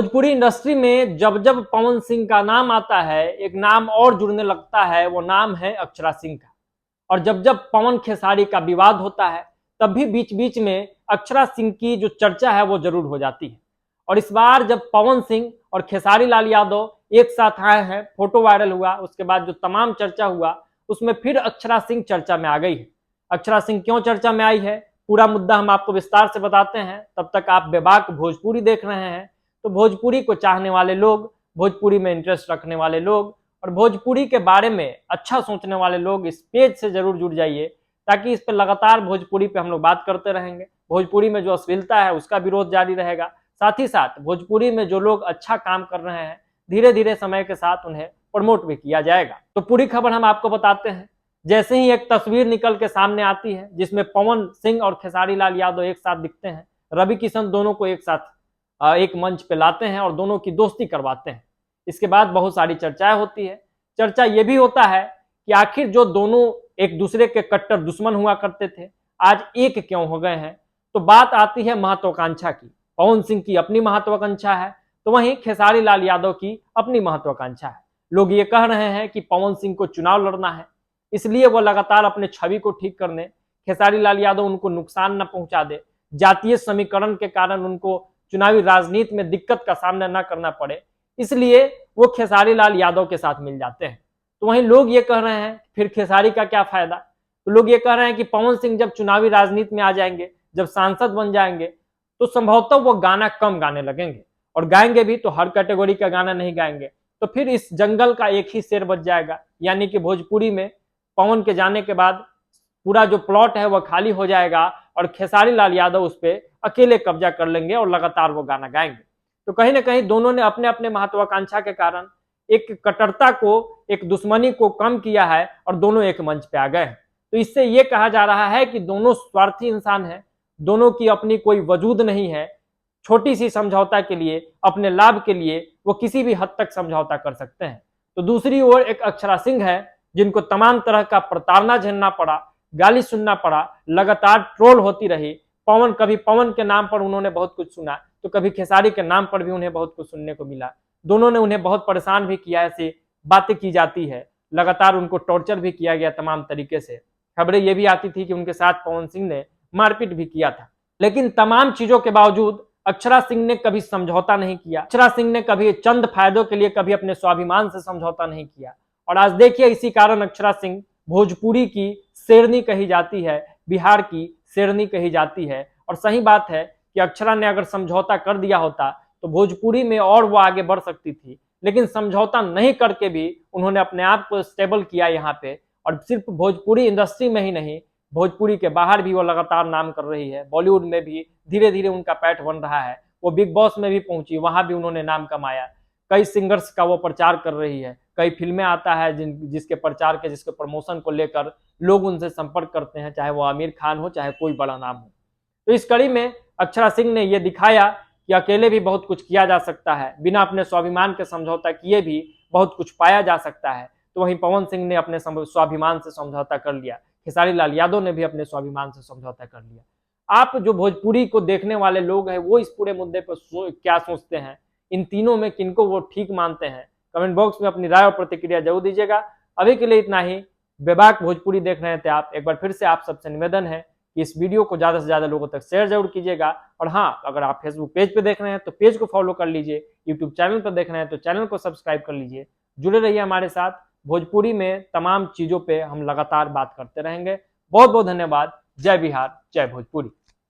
Bhojpuri industry में जब जब पवन सिंह का नाम आता है, एक नाम और जुड़ने लगता है, वो नाम है अक्षरा सिंह का। और जब जब पवन खेसारी का विवाद होता है, तब भी बीच बीच में अक्षरा सिंह की जो चर्चा है वो जरूर हो जाती है। और इस बार जब पवन सिंह और खेसारी लाल यादव एक साथ आए हैं, फोटो वायरल हुआ, उसके बाद जो तमाम चर्चा हुआ, उसमें फिर अक्षरा सिंह चर्चा में आ गई है। अक्षरा सिंह क्यों चर्चा में आई है, पूरा मुद्दा हम आपको विस्तार से बताते हैं। तब तक आप बेबाक भोजपुरी देख रहे हैं। तो भोजपुरी को चाहने वाले लोग, भोजपुरी में इंटरेस्ट रखने वाले लोग और भोजपुरी के बारे में अच्छा सोचने वाले लोग इस पेज से जरूर जुड़ जाइए, ताकि इस पर लगातार भोजपुरी पे हम लोग बात करते रहेंगे। भोजपुरी में जो अश्लीलता है उसका विरोध जारी रहेगा। साथ ही साथ भोजपुरी में जो लोग अच्छा काम कर रहे हैं, धीरे धीरे समय के साथ उन्हें प्रमोट भी किया जाएगा। तो पूरी खबर हम आपको बताते हैं। जैसे ही एक तस्वीर निकल के सामने आती है जिसमें पवन सिंह और खेसारी लाल यादव एक साथ दिखते हैं, रवि किशन दोनों को एक साथ एक मंच पे लाते हैं और दोनों की दोस्ती करवाते हैं। इसके बाद बहुत सारी चर्चाएं होती है। चर्चा ये भी होता है कि आखिर जो दोनों एक दूसरे के कट्टर दुश्मन हुआ करते थे, आज एक क्यों हो गए हैं। तो बात आती है महत्वाकांक्षा की। पवन सिंह की अपनी महत्वाकांक्षा है, तो वहीं खेसारी लाल यादव की अपनी महत्वाकांक्षा है। लोग ये कह रहे हैं कि पवन सिंह को चुनाव लड़ना है, इसलिए वो लगातार अपने छवि को ठीक करने, खेसारी लाल यादव उनको नुकसान न पहुंचा दे, जातीय समीकरण के कारण उनको चुनावी राजनीति में दिक्कत का सामना न करना पड़े, इसलिए वो खेसारी लाल यादव के साथ मिल जाते हैं। तो वहीं लोग ये कह रहे हैं फिर खेसारी का क्या फायदा। तो लोग ये कह रहे हैं कि पवन सिंह जब चुनावी राजनीति में आ जाएंगे, जब सांसद बन जाएंगे, तो संभवतः वो गाना कम गाने लगेंगे, और गाएंगे भी तो हर कैटेगरी का गाना नहीं गाएंगे। तो फिर इस जंगल का एक ही शेर बच जाएगा, यानी कि भोजपुरी में पवन के जाने के बाद पूरा जो प्लॉट है वह खाली हो जाएगा और खेसारी लाल यादव उस पर अकेले कब्जा कर लेंगे और लगातार वो गाना गाएंगे। तो कहीं ना कहीं दोनों ने अपने अपने महत्वाकांक्षा के कारण एक कट्टरता को, एक दुश्मनी को कम किया है और दोनों एक मंच पे आ गए हैं। तो इससे ये कहा जा रहा है कि दोनों स्वार्थी इंसान हैं, दोनों की अपनी कोई वजूद नहीं है। छोटी सी समझौता के लिए, अपने लाभ के लिए वो किसी भी हद तक समझौता कर सकते हैं। तो दूसरी ओर एक अक्षरा सिंह है, जिनको तमाम तरह का प्रताड़ना झेलना पड़ा, गाली सुनना पड़ा, लगातार ट्रोल होती रही। कभी पवन के नाम पर उन्होंने बहुत कुछ सुना, तो कभी खेसारी के नाम पर भी उन्हें बहुत कुछ सुनने को मिला। दोनों ने उन्हें बहुत परेशान भी किया, ऐसी बातें की जाती है। लगातार उनको टॉर्चर भी किया गया तमाम तरीके से। खबरें ये भी आती थी कि उनके साथ पवन सिंह ने मारपीट भी किया था। लेकिन तमाम चीजों के बावजूद अक्षरा सिंह ने कभी समझौता नहीं किया। अक्षरा सिंह ने कभी चंद फायदों के लिए कभी अपने स्वाभिमान से समझौता नहीं किया। और आज देखिए, इसी कारण अक्षरा सिंह भोजपुरी की शेरनी कही जाती है, बिहार की शेरनी कही जाती है। और सही बात है कि अक्षरा ने अगर समझौता कर दिया होता तो भोजपुरी में और वो आगे बढ़ सकती थी। लेकिन समझौता नहीं करके भी उन्होंने अपने आप को स्टेबल किया यहाँ पे। और सिर्फ भोजपुरी इंडस्ट्री में ही नहीं, भोजपुरी के बाहर भी वो लगातार नाम कर रही है। बॉलीवुड में भी धीरे धीरे उनका पैठ बन रहा है। वो बिग बॉस में भी पहुंची, वहां भी उन्होंने नाम कमाया। कई सिंगर्स का वो प्रचार कर रही है, कई फिल्में आता है जिसके प्रचार के, जिसके प्रमोशन को लेकर लोग उनसे संपर्क करते हैं, चाहे वो आमिर खान हो, चाहे कोई बड़ा नाम हो। तो इस कड़ी में अक्षरा सिंह ने यह दिखाया कि अकेले भी बहुत कुछ किया जा सकता है, बिना अपने स्वाभिमान के समझौता किए भी बहुत कुछ पाया जा सकता है। तो वहीं पवन सिंह ने अपने स्वाभिमान से समझौता कर लिया, खेसारी लाल यादव ने भी अपने स्वाभिमान से समझौता कर लिया। आप जो भोजपुरी को देखने वाले लोग हैं, वो इस पूरे मुद्दे पर क्या सोचते हैं, इन तीनों में किनको वो ठीक मानते हैं, कमेंट बॉक्स में अपनी राय और प्रतिक्रिया जरूर दीजिएगा। अभी के लिए इतना ही। बेबाक भोजपुरी देख रहे थे आप, एक बार फिर से आप सबसे निवेदन है कि इस वीडियो को ज्यादा से ज्यादा लोगों तक शेयर जरूर कीजिएगा। और हाँ, अगर आप फेसबुक पेज पे देख रहे हैं तो पेज को फॉलो कर लीजिए, यूट्यूब चैनल पर देख रहे हैं तो चैनल को सब्सक्राइब कर लीजिए। जुड़े रहिए हमारे साथ। भोजपुरी में तमाम चीजों पे हम लगातार बात करते रहेंगे। बहुत बहुत धन्यवाद। जय बिहार, जय भोजपुरी।